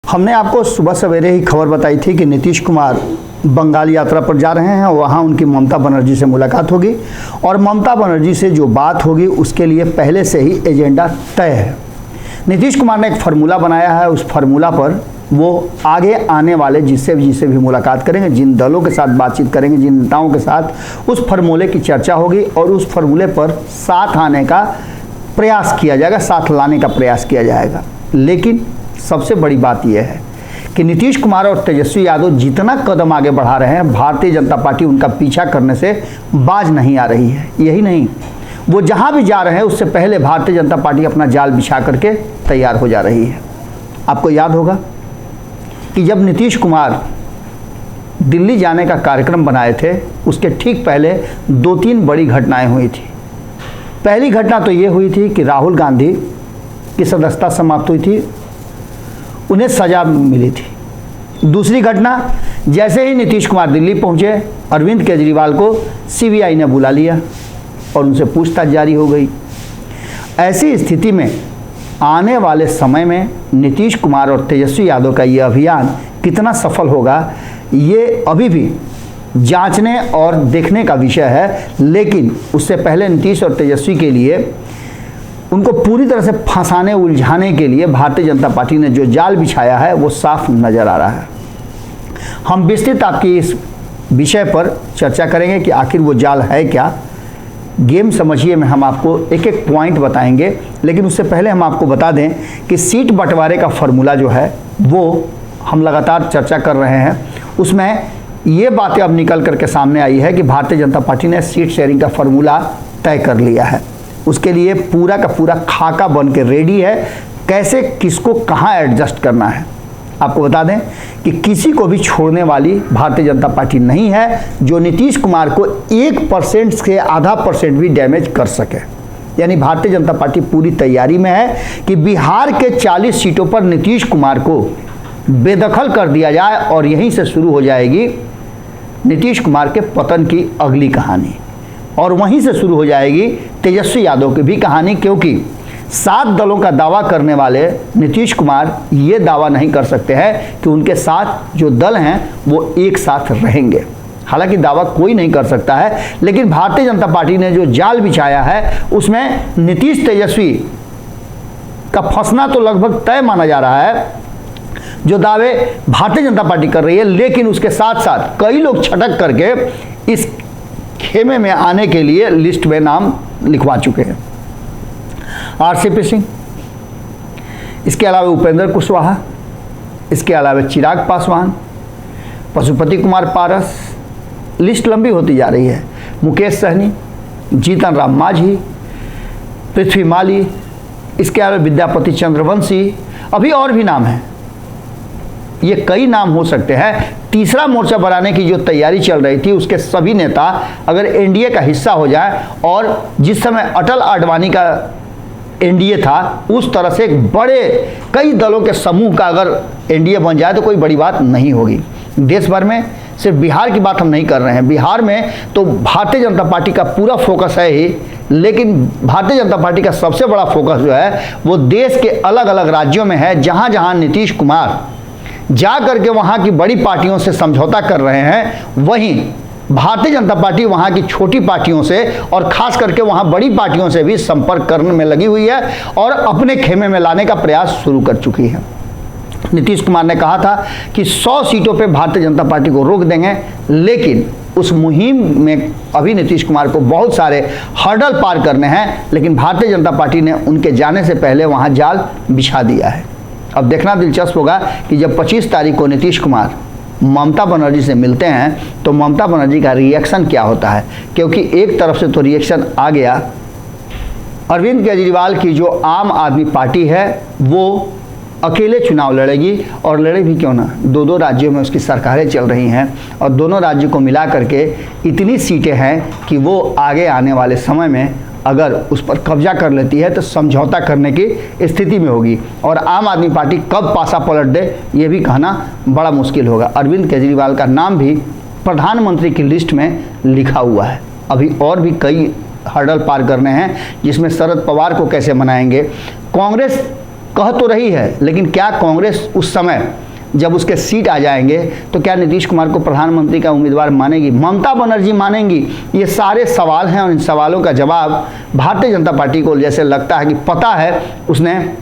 हमने आपको सुबह सवेरे ही खबर बताई थी कि नीतीश कुमार बंगाल यात्रा पर जा रहे हैं। वहाँ उनकी ममता बनर्जी से मुलाकात होगी और ममता बनर्जी से जो बात होगी उसके लिए पहले से ही एजेंडा तय है। नीतीश कुमार ने एक फार्मूला बनाया है। उस फार्मूला पर वो आगे आने वाले जिससे भी मुलाकात करेंगे, जिन दलों के साथ बातचीत करेंगे, जिन नेताओं के साथ, उस फार्मूले की चर्चा होगी और उस फार्मूले पर साथ आने का प्रयास किया जाएगा, साथ लाने का प्रयास किया जाएगा। लेकिन सबसे बड़ी बात यह है कि नीतीश कुमार और तेजस्वी यादव जितना कदम आगे बढ़ा रहे हैं, भारतीय जनता पार्टी उनका पीछा करने से बाज नहीं आ रही है। यही नहीं, वो जहां भी जा रहे हैं उससे पहले भारतीय जनता पार्टी अपना जाल बिछा करके तैयार हो जा रही है। आपको याद होगा कि जब नीतीश कुमार दिल्ली जाने का कार्यक्रम बनाए थे, उसके ठीक पहले 2-3 बड़ी घटनाएं हुई थी। पहली घटना तो ये हुई थी कि राहुल गांधी की सदस्यता समाप्त हुई थी, उन्हें सजा मिली थी। दूसरी घटना, जैसे ही नीतीश कुमार दिल्ली पहुंचे, अरविंद केजरीवाल को सीबीआई ने बुला लिया और उनसे पूछताछ जारी हो गई। ऐसी स्थिति में आने वाले समय में नीतीश कुमार और तेजस्वी यादव का ये अभियान कितना सफल होगा, ये अभी भी जांचने और देखने का विषय है। लेकिन उससे पहले नीतीश और तेजस्वी के लिए, उनको पूरी तरह से फंसाने उलझाने के लिए भारतीय जनता पार्टी ने जो जाल बिछाया है वो साफ नज़र आ रहा है। हम विस्तृत आपकी इस विषय पर चर्चा करेंगे कि आखिर वो जाल है क्या। गेम समझिए में हम आपको एक एक पॉइंट बताएंगे। लेकिन उससे पहले हम आपको बता दें कि सीट बंटवारे का फॉर्मूला जो है वो हम लगातार चर्चा कर रहे हैं। उसमें ये बातें अब निकल करके सामने आई है कि भारतीय जनता पार्टी ने सीट शेयरिंग का फॉर्मूला तय कर लिया है। उसके लिए पूरा का पूरा खाका बन के रेडी है, कैसे किसको कहाँ एडजस्ट करना है। आपको बता दें कि किसी को भी छोड़ने वाली भारतीय जनता पार्टी नहीं है जो नीतीश कुमार को 1% से आधा % भी डैमेज कर सके। यानी भारतीय जनता पार्टी पूरी तैयारी में है कि बिहार के 40 सीटों पर नीतीश कुमार को बेदखल कर दिया जाए और यहीं से शुरू हो जाएगी नीतीश कुमार के पतन की अगली कहानी। और वहीं से शुरू हो जाएगी तेजस्वी यादव की भी कहानी, क्योंकि 7 दलों का दावा करने वाले नीतीश कुमार ये दावा नहीं कर सकते हैं कि उनके साथ जो दल हैं वो एक साथ रहेंगे। हालांकि दावा कोई नहीं कर सकता है, लेकिन भारतीय जनता पार्टी ने जो जाल बिछाया है उसमें नीतीश तेजस्वी का फंसना तो लगभग तय माना जा रहा है, जो दावे भारतीय जनता पार्टी कर रही है। लेकिन उसके साथ साथ कई लोग छटक करके इस खेमे में आने के लिए लिस्ट में नाम लिखवा चुके हैं। आरसीपी सिंह, इसके अलावा उपेंद्र कुशवाहा, इसके अलावा चिराग पासवान, पशुपति कुमार पारस, लिस्ट लंबी होती जा रही है। मुकेश सहनी, जीतन राम मांझी, पृथ्वी माली, इसके अलावा विद्यापति चंद्रवंशी, अभी और भी नाम हैं। ये कई नाम हो सकते हैं। तीसरा मोर्चा बनाने की जो तैयारी चल रही थी, उसके सभी नेता अगर एनडीए का हिस्सा हो जाए, और जिस समय अटल आडवाणी का एनडीए था, उस तरह से एक बड़े कई दलों के समूह का अगर एनडीए बन जाए तो कोई बड़ी बात नहीं होगी। देश भर में, सिर्फ बिहार की बात हम नहीं कर रहे हैं, बिहार में तो भारतीय जनता पार्टी का पूरा फोकस है ही, लेकिन भारतीय जनता पार्टी का सबसे बड़ा फोकस जो है वो देश के अलग अलग राज्यों में है। जहाँ जहाँ नीतीश कुमार जा करके वहाँ की बड़ी पार्टियों से समझौता कर रहे हैं, वहीं भारतीय जनता पार्टी वहाँ की छोटी पार्टियों से और खास करके वहाँ बड़ी पार्टियों से भी संपर्क करने में लगी हुई है और अपने खेमे में लाने का प्रयास शुरू कर चुकी है। नीतीश कुमार ने कहा था कि 100 सीटों पे भारतीय जनता पार्टी को रोक देंगे, लेकिन उस मुहिम में अभी नीतीश कुमार को बहुत सारे हर्डल पार करने हैं। लेकिन भारतीय जनता पार्टी ने उनके जाने से पहले वहाँ जाल बिछा दिया है। अब देखना दिलचस्प होगा कि जब 25 तारीख को नीतीश कुमार ममता बनर्जी से मिलते हैं तो ममता बनर्जी का रिएक्शन क्या होता है। क्योंकि एक तरफ से तो रिएक्शन आ गया, अरविंद केजरीवाल की जो आम आदमी पार्टी है वो अकेले चुनाव लड़ेगी, और लड़े भी क्यों ना, 2-2 राज्यों में उसकी सरकारें चल रही हैं और दोनों राज्यों को मिला करके इतनी सीटें हैं कि वो आगे आने वाले समय में अगर उस पर कब्जा कर लेती है तो समझौता करने की स्थिति में होगी। और आम आदमी पार्टी कब पासा पलट दे ये भी कहना बड़ा मुश्किल होगा। अरविंद केजरीवाल का नाम भी प्रधानमंत्री की लिस्ट में लिखा हुआ है। अभी और भी कई हर्डल पार करने हैं, जिसमें शरद पवार को कैसे मनाएंगे, कांग्रेस कह तो रही है, लेकिन क्या कांग्रेस उस समय जब उसके सीट आ जाएंगे तो क्या नीतीश कुमार को प्रधानमंत्री का उम्मीदवार मानेगी, ममता बनर्जी मानेंगी? ये सारे सवाल हैं और इन सवालों का जवाब भारतीय जनता पार्टी को जैसे लगता है कि पता है, उसने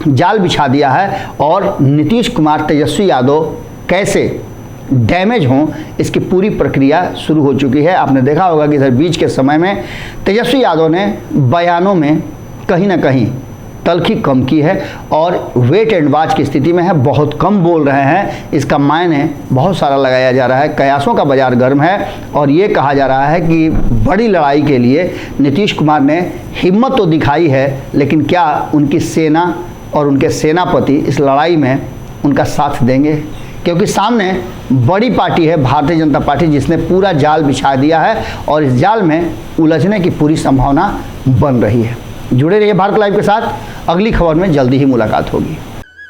जाल बिछा दिया है और नीतीश कुमार तेजस्वी यादव कैसे डैमेज हों इसकी पूरी प्रक्रिया शुरू हो चुकी है। आपने देखा होगा कि इधर बीच के समय में तेजस्वी यादव ने बयानों में कहीं ना कहीं तल्खी कम की है और वेट एंड वॉच की स्थिति में है, बहुत कम बोल रहे हैं। इसका मायने बहुत सारा लगाया जा रहा है, कयासों का बाजार गर्म है और ये कहा जा रहा है कि बड़ी लड़ाई के लिए नीतीश कुमार ने हिम्मत तो दिखाई है, लेकिन क्या उनकी सेना और उनके सेनापति इस लड़ाई में उनका साथ देंगे? क्योंकि सामने बड़ी पार्टी है भारतीय जनता पार्टी, जिसने पूरा जाल बिछा दिया है और इस जाल में उलझने की पूरी संभावना बन रही है। जुड़े रहिए भारत लाइव के साथ, अगली खबर में जल्दी ही मुलाकात होगी।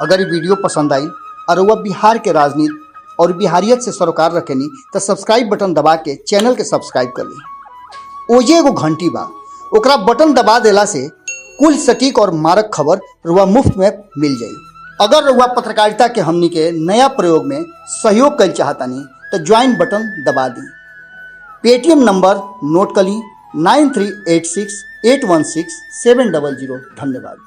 अगर ये वीडियो पसंद आई और वह बिहार के राजनीति और बिहारियत से सरोकार रखेनी तो सब्सक्राइब बटन दबा के चैनल के सब्सक्राइब कर ली। ओजे एगो घंटी बा, ओकरा बटन दबा देला से कुल सटीक और मारक खबर रुआ मुफ्त में मिल जाई। अगर रुआ पत्रकारिता के हमनी के नया प्रयोग में सहयोग कर चाहतानी तो ज्वाइन बटन दबा दी। पेटीएम नंबर नोट कर ली 9386816700। धन्यवाद।